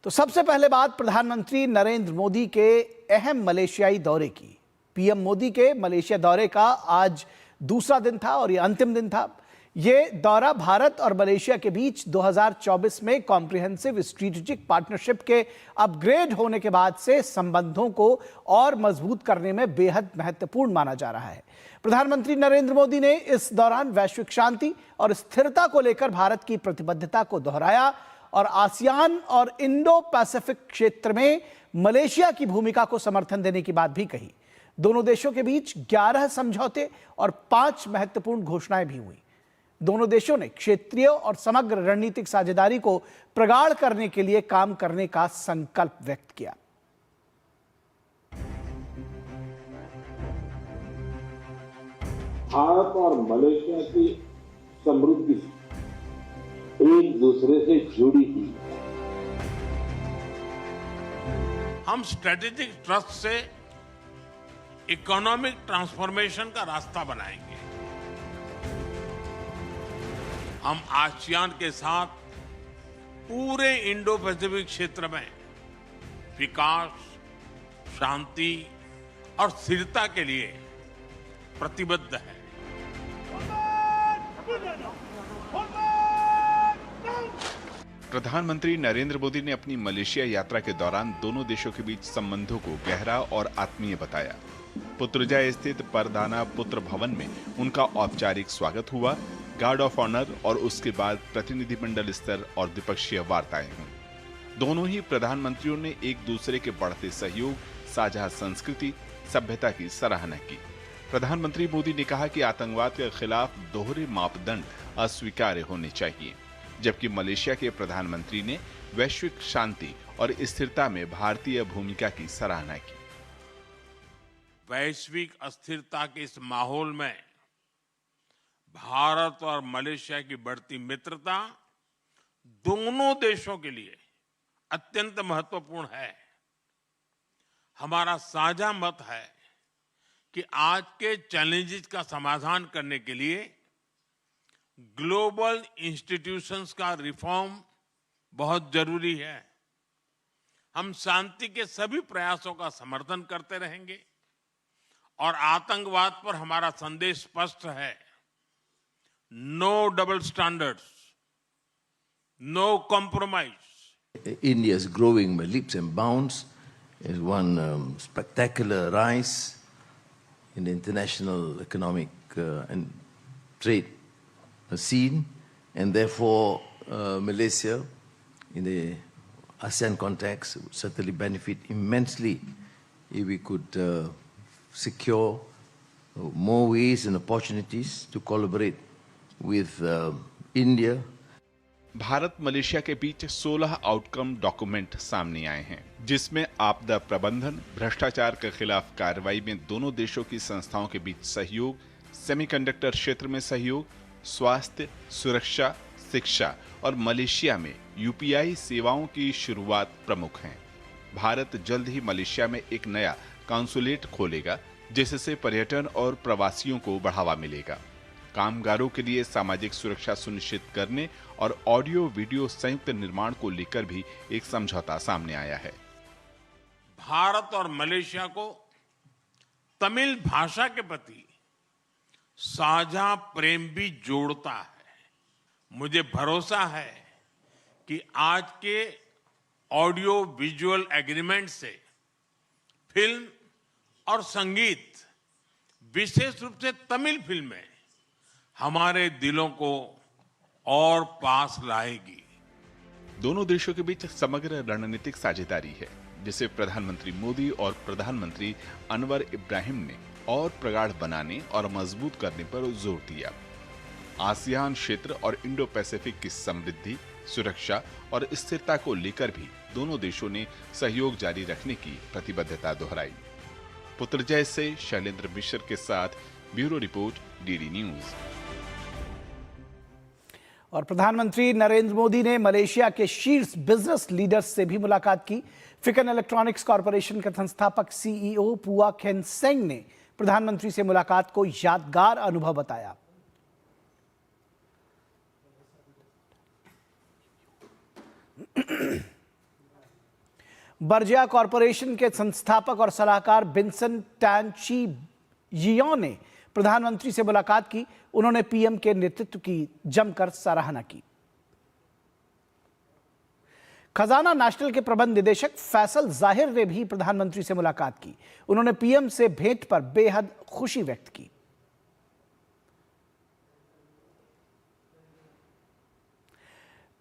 तो सबसे पहले बात प्रधानमंत्री नरेंद्र मोदी के अहम मलेशियाई दौरे की। पीएम मोदी के मलेशिया दौरे का आज दूसरा दिन था और ये अंतिम दिन था। ये दौरा भारत और मलेशिया के बीच 2024 में कॉम्प्रिहेंसिव स्ट्रेटेजिक पार्टनरशिप के अपग्रेड होने के बाद से संबंधों को और मजबूत करने में बेहद महत्वपूर्ण माना जा रहा है। प्रधानमंत्री नरेंद्र मोदी ने इस दौरान वैश्विक शांति और स्थिरता को लेकर भारत की प्रतिबद्धता को दोहराया और आसियान और इंडो पैसिफिक क्षेत्र में मलेशिया की भूमिका को समर्थन देने की बात भी कही। दोनों देशों के बीच 11 समझौते और 5 महत्वपूर्ण घोषणाएं भी हुई। दोनों देशों ने क्षेत्रीय और समग्र रणनीतिक साझेदारी को प्रगाढ़ करने के लिए काम करने का संकल्प व्यक्त किया। भारत और मलेशिया की समृद्धि एक दूसरे से जुड़ी हुई है। हम स्ट्रेटेजिक ट्रस्ट से इकोनॉमिक ट्रांसफॉर्मेशन का रास्ता बनाएंगे। हम आसियान के साथ पूरे इंडो पैसिफिक क्षेत्र में विकास, शांति और स्थिरता के लिए प्रतिबद्ध हैं। प्रधानमंत्री नरेंद्र मोदी ने अपनी मलेशिया यात्रा के दौरान दोनों देशों के बीच संबंधों को गहरा और आत्मीय बताया। पुत्रजय स्थित परदाना पुत्र भवन में उनका औपचारिक स्वागत हुआ, गार्ड ऑफ ऑनर और उसके बाद प्रतिनिधिमंडल स्तर और द्विपक्षीय वार्ताएं हुई। दोनों ही प्रधानमंत्रियों ने एक दूसरे के बढ़ते सहयोग, साझा संस्कृति, सभ्यता की सराहना की। प्रधानमंत्री मोदी ने कहा कि आतंकवाद के खिलाफ दोहरे मापदंड अस्वीकार्य होने चाहिए, जबकि मलेशिया के प्रधानमंत्री ने वैश्विक शांति और स्थिरता में भारतीय भूमिका की सराहना की। वैश्विक अस्थिरता के इस माहौल में भारत और मलेशिया की बढ़ती मित्रता दोनों देशों के लिए अत्यंत महत्वपूर्ण है। हमारा साझा मत है कि आज के चैलेंजेस का समाधान करने के लिए ग्लोबल इंस्टीट्यूशंस का रिफॉर्म बहुत जरूरी है। हम शांति के सभी प्रयासों का समर्थन करते रहेंगे और आतंकवाद पर हमारा संदेश स्पष्ट है। No double standards, no compromise. India is growing by leaps and bounds. Is one spectacular rise in the international economic and trade scene, and therefore Malaysia in the ASEAN context would certainly benefit immensely if we could secure more ways and opportunities to collaborate with India. Bharat Malaysia के बीच 16 outcome document सामने आए हैं, जिसमें आपदा प्रबंधन, भ्रष्टाचार के खिलाफ कार्रवाई में दोनों देशों की संस्थाओं के बीच सहयोग, सेमीकंडक्टर क्षेत्र में सहयोग, स्वास्थ्य, सुरक्षा, शिक्षा और मलेशिया में यूपीआई सेवाओं की शुरुआत प्रमुख हैं। भारत जल्द ही मलेशिया में एक नया कॉन्सुलेट खोलेगा, जिससे पर्यटन और प्रवासियों को बढ़ावा मिलेगा। कामगारों के लिए सामाजिक सुरक्षा सुनिश्चित करने और ऑडियो वीडियो संयुक्त निर्माण को लेकर भी एक समझौता सामने आया है। भारत और मलेशिया को तमिल भाषा के प्रति साझा प्रेम भी जोड़ता है। मुझे भरोसा है कि आज के ऑडियो विजुअल एग्रीमेंट से फिल्म और संगीत, विशेष रूप से तमिल फिल्में, हमारे दिलों को और पास लाएगी। दोनों देशों के बीच समग्र रणनीतिक साझेदारी है, जिसे प्रधानमंत्री मोदी और प्रधानमंत्री अनवर इब्राहिम ने और प्रगाढ़ बनाने और मजबूत करने पर जोर दिया। आसियान क्षेत्र और इंडो पैसिफिक की समृद्धि, सुरक्षा और स्थिरता को लेकर भी दोनों देशों ने सहयोग जारी रखने की प्रतिबद्धता दोहराई। पुत्रजय से शैलेंद्र मिश्र के साथ ब्यूरो रिपोर्ट, डीडी न्यूज। और प्रधानमंत्री नरेंद्र मोदी ने मलेशिया के शीर्ष बिजनेस लीडर्स से भी मुलाकात की। फिकन इलेक्ट्रॉनिक्स कॉरपोरेशन के संस्थापक सीईओ पुआ खेन सेंग ने प्रधानमंत्री से मुलाकात को यादगार अनुभव बताया। बर्जिया कॉरपोरेशन के संस्थापक और सलाहकार विंसेंट टैन ची यियों ने प्रधानमंत्री से मुलाकात की। उन्होंने पीएम के नेतृत्व की जमकर सराहना की। खजाना नेशनल के प्रबंध निदेशक फैसल जाहिर ने भी प्रधानमंत्री से मुलाकात की। उन्होंने पीएम से भेंट पर बेहद खुशी व्यक्त की।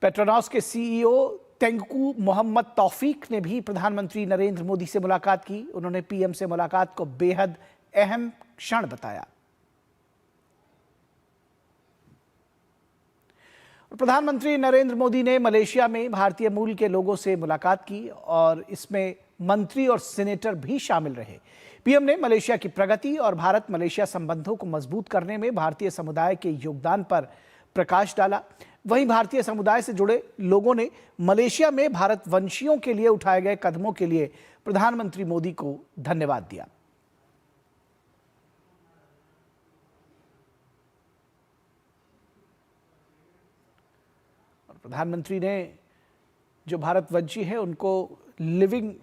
पेट्रोनॉस के सीईओ तेंगकू मोहम्मद तौफीक ने भी प्रधानमंत्री नरेंद्र मोदी से मुलाकात की। उन्होंने पीएम से मुलाकात को बेहद अहम क्षण बताया। प्रधानमंत्री नरेंद्र मोदी ने मलेशिया में भारतीय मूल के लोगों से मुलाकात की और इसमें मंत्री और सीनेटर भी शामिल रहे। पीएम ने मलेशिया की प्रगति और भारत मलेशिया संबंधों को मजबूत करने में भारतीय समुदाय के योगदान पर प्रकाश डाला। वहीं भारतीय समुदाय से जुड़े लोगों ने मलेशिया में भारतवंशियों के लिए उठाए गए कदमों के लिए प्रधानमंत्री मोदी को धन्यवाद दिया। और प्रधानमंत्री ने जो भारतवंशी है उनको लिविंग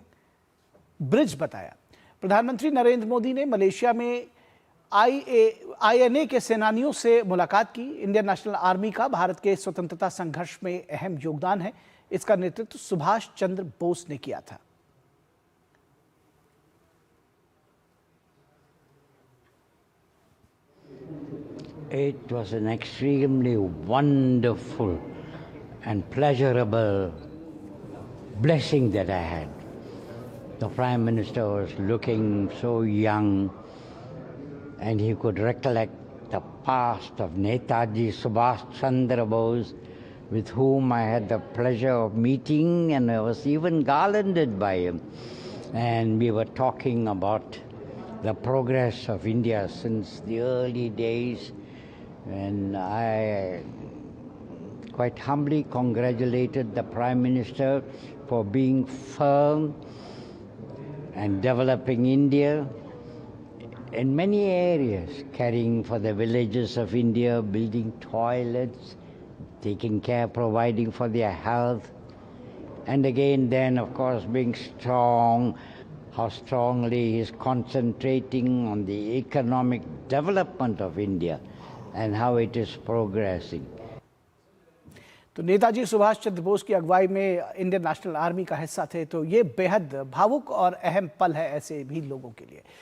ब्रिज बताया। प्रधानमंत्री नरेंद्र मोदी ने मलेशिया में आईएनए के सेनानियों से मुलाकात की। इंडियन नेशनल आर्मी का भारत के स्वतंत्रता संघर्ष में अहम योगदान है। इसका नेतृत्व सुभाष चंद्र बोस ने किया था। It was an extremely wonderful and pleasurable blessing that I had. The Prime Minister was looking so young, and he could recollect the past of Netaji Subhash Chandra Bose, with whom I had the pleasure of meeting, and I was even garlanded by him. And we were talking about the progress of India since the early days, and I quite humbly congratulated the Prime Minister for being firm and developing India in many areas, caring for the villages of India, building toilets, taking care, providing for their health, and again then of course being strong, how strongly he is concentrating on the economic development of India and how it is progressing. तो नेताजी सुभाष चंद्र बोस की अगुवाई में Indian national army का हिस्सा थे, तो ये बेहद भावुक और अहम पल है ऐसे भी लोगों के लिए।